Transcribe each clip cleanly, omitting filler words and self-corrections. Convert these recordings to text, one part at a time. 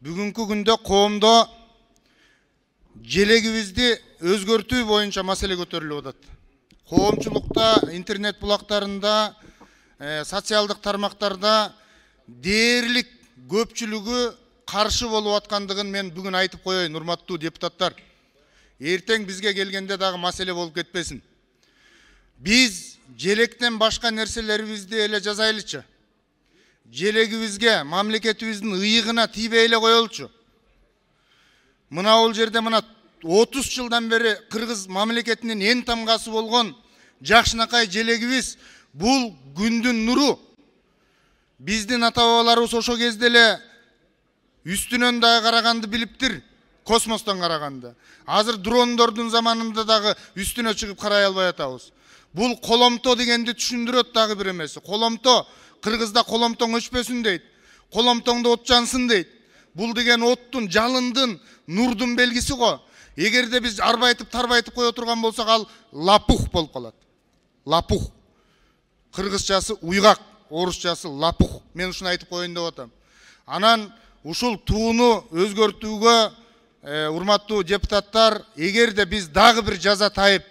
Бүгүнкү күндө коомдо желегибизди өзгөртүү боюнча маселе көтөрүлүп атат. Коомчулукта, интернет булактарында, социалдык тармактарда дээрлик көпчүлүгү каршы болуп аткандыгын мен бүгүн айтып коеюн, урматтуу депутаттар. Эртең бизге келгенде дагы маселе болуп кетпесин. Биз желектен башка нерселерибизди эле жазайлычы. Желегибизге, мамлекетибиздин ыйыгына тийбей эле коелучу. Мына бул жерде мына 30 жылдан бери Кыргыз мамлекетинин эң тамгасы болгон жакшынакай желегибиз бул күндүн нуру. Биздин ата-бабаларыбыз ошо кезде эле үстүнөн дагы караганды билиптир, космостон караганды. Азыр дрондордун заманында дагы үстүнө чыгып карай албай атабыз. Бул коломто дегенди түшүндүрөт дагы бир эмеси. Коломто, Кыргызда коломтоң өчпөсүн дейт. Коломтоңдо от жансын дейт. Бул деген оттун, жалындын, нурдун белгиси го. Эгерде биз арбайтып, тарбайтып кое турган болсок, ал лапух болуп калат. Лапух. Кыргызчасы уйгак, орусчасы лапух. Мен ушуну айтып коеюн деп атам. Анан ушул тууну өзгөртүүгө, урматтуу депутаттар, эгерде биз дагы бир жаза тайып,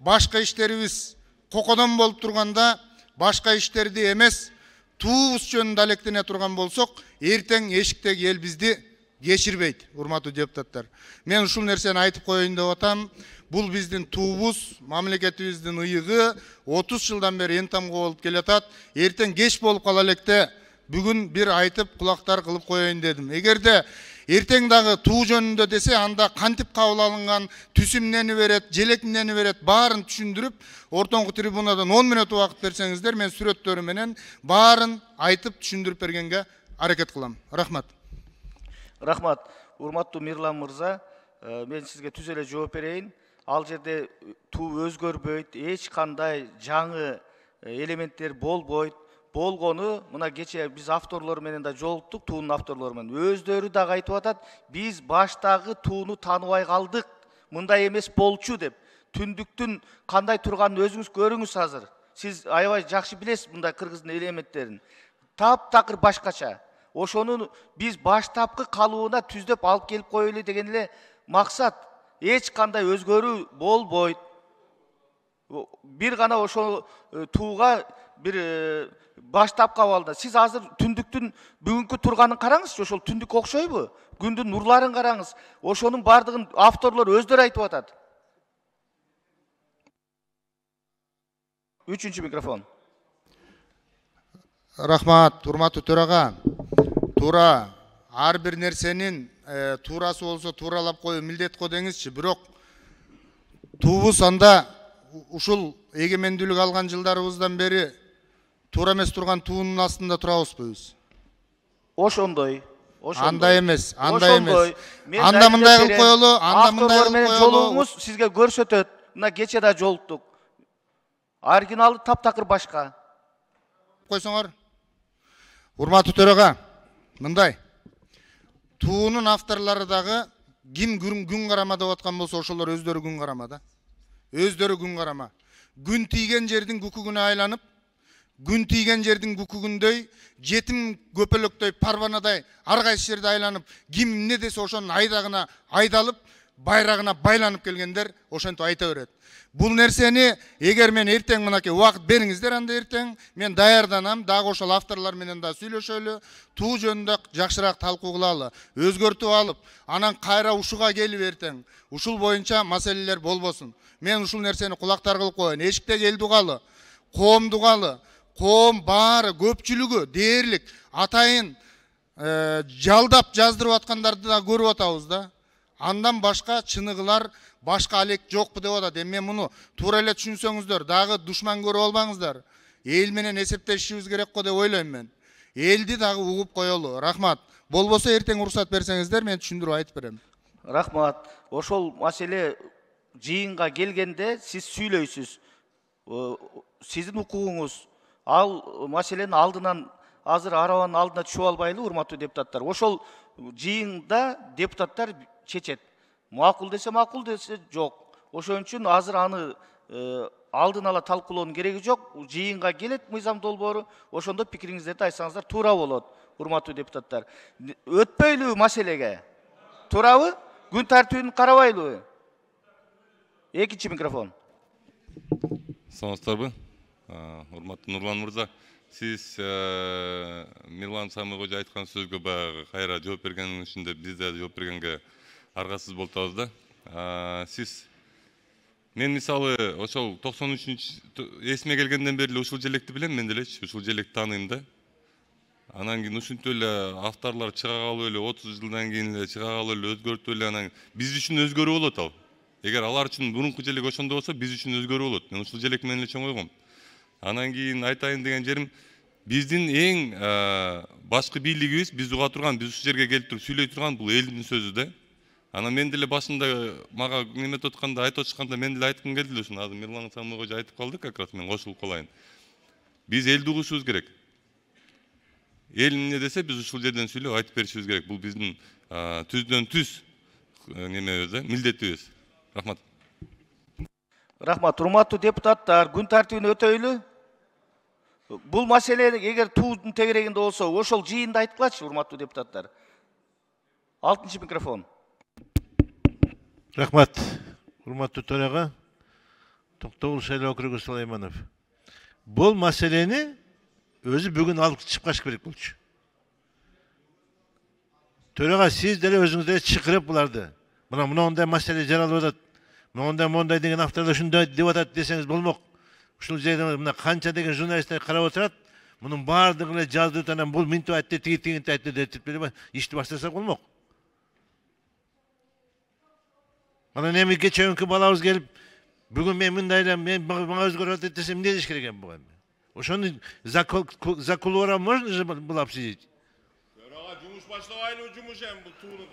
башка иштерибиз кокодон болуп турганда, башка иштерди эмес, туубуз жөнүндө алектене турган болсок, эртең эшиктеги эл бизди кечирбейт, урматтуу депутаттар. Мен ушул нерсени айтып коеюн деп атам. Бул биздин туубуз, мамлекетибиздин ыйыгы 30 жылдан бери эң тамга болуп келатат. Эртең кеч болуп кала электе бүгүн бир айтып кулактар кылып коеюн дедим. Эгерде эртең дагы туу жөнүндө десе, анда кантип кабыл алынган, түсүм эмнени берет, желек эмнени берет, баарын түшүндүрүп, ортоңку трибунадан 10 мүнөт убакыт берсеңиздер, мен сүрөттөрү менен баарын айтып түшүндүрүп бергенге аракет кылам. Рахмат. Рахмат. Урматтуу Мирлан мырза, мен сизге түз эле жооп берейин. Ал жерде туу өзгөрбөйт, эч кандай жаңы элементтер болбойт. Болгону мына кече биз авторлор менен да жолуктук, туунун авторлору менен. Өздөрү дагы айтып атат, биз баштагы тууну тааныбай калдык. Мындай эмес болчу деп. Түндүктүн кандай турганын өзүңүз көрүңүз азыр. Сиз аябай жакшы билесиз мындай кыргыздын элементтерин. Таптакыр башкача. Ошону биз баштапкы калыбына түздөп алып келип коелу деген эле максат. Эч кандай өзгөрүү болбойт. Бир гана ошо тууга бир баштапкы абалда. Сиз азыр түндүктүн бүгүнкү турганын караңызчы, ошол түндүк окшойбу? Күндүн нурларын караңыз. Ошонун бардыгын авторлор өздөрү айтып атат. Үчүнчү микрофон. Рахмат, урматтуу төрага. Туура, ар бир нерсенин туурасы болсо тууралап коюу милдет го деңизчи. Бирок туубуз анда ушул эгемендүүлүк алган жылдарыбыздан бери туура эмес турган туунун астында турабызбы биз? Ошондой. Андай эмес, андай эмес. Анда мындай кылып коелу, анда мындай кылып коелу. Жолугуңуз сизге көрсөтөт. Мына кече да жолуктук. Оригиналы таптакыр башка. Койсоңор. Урматтуу төрага, мындай. Туунун авторлору дагы ким күн карама деп аткан болсо, ошолор өздөрү күн карама да. Өздөрү күн карама. Күн тийген жердин күкүгүнө айланып, күн тийген жердин күкүгүндөй, жетим көпөлөктөй, парбанадай ар кайсы жерде айланып, ким эмне десе ошонун айдагына айдалып, байрагына байланып келгендер ошентип айта берет. Бул нерсени эгер мен эртең мынакей убакыт бериңиздер, анда эртең мен даярданам, дагы ошол авторлор менен да сүйлөшөлү, туу жөнүндө жакшыраак талкуу кылалы, өзгөртүп алып, анан кайра ушуга келип эртең ушул боюнча маселелер болбосун. Мен ушул нерсени кулактар кылып коеюн. Эшикте эл дугалы, коом дугалы, коом баары көпчүлүгү дээрлик атайын жалдап жаздырып аткандарды да көрүп атабыз да. Андан башка чыныгылар, башка алек жокпу деп атат. Эми мен муну туура эле түшүнсөңүздөр, дагы душман көрүп албаңыздар. Эл менен эсептешишибиз керек го деп ойлойм мен. Элди дагы угуп коелу. Рахмат. Болбосо эртең уруксат берсеңиздер, мен түшүндүрүп айтып берем. Рахмат. Ошол маселе жыйынга келгенде сиз сүйлөйсүз. Сиздин укугуңуз. Ал маселенин алдынан азыр арабанын алдына түшүп албайлы, урматтуу депутаттар. Ошол жыйында депутаттар чечет. Макул десе жок. Ошон үчүн азыр аны алдын ала талкуулоонун кереги жок. Жыйынга келет мыйзам долбоору, ошондо пикириңиздерди айтсаңыздар туура болот. урматтуу депутаттар. Өтпөйлүбү маселеге? Турабы? Күн тартибин карабайлыбы? Экинчи микрофон. Саламатсыздарбы? Урматтуу Нурлан мырза, сиз Мирлан Самыйкожо айткан сөзгө баягы кайра жооп бергендин ичинде биз да жооп бергенге аргасыз болуп атабыз да. Мен мисалы ошол 93 эсиме келгенден бери ушул желекти билем, мен делечи ушул желекти тааныйм да. Анан кийин ушинтип эле авторлор чыга калып эле 30 жылдан кийин эле чыга калып эле өзгөртүп эле анан биз үчүн өзгөрүү болот ал. Эгер алар үчүн мурунку желек ошондо болсо, биз үчүн өзгөрүү болот. Мен ушул желек менен эле чоңойгом. Анан кийин айтайын деген жерим, биздин эң башкы бийлигибиз, биз уга турган, биз ушул жерге келип туруп сүйлөй турган бул элдин сөзү да. Анан мен деле башында мага неметип атканда, айтып атышканда мен деле айткым келди эле ушуну. Азыр Мирлан Самыйкожо айтып калды, как раз мен кошулуп калайын. Биз элди угушубуз керек. Эл эмне десе, биз ушул жерден сүйлөп айтып беришибиз керек. Бул биздин түздөн түз немебиз да, милдетибиз. Рахмат. Рахмат, урматтуу депутаттар, күн тартибин өтөйлү. Бул маселе эгер туудун тегерегинде болсо, ошол жыйында айткылачы, урматтуу депутаттар. 6-чы микрофон. Рахмат, урматтуу төрага, Токтогул шайлоо округу Сулайманов. Бул маселени өзү бүгүн алып чыгып керек болчу. Төрага, сиз деле өзүңүз деле чакырып буларды. Мындай маселе жаралып атат. Мондай деген авторлар ушундай деп атат десеңиз болмок. Ушул жерде мына канча деген журналисттер карап отурат. Мунун баардыгы эле жазып анан бул минтип айтты, тиги айтты деп ишти баштасак болмок. Анан эми кечээкү балабыз келип, бүгүн мен мындай элем, мага өзгөрүп атат десем, эмне деш керек эми буга? Ошону за кулуаром можно же было обсудить? Төрага жумуш баштабайлы, жумуш эми бул тууну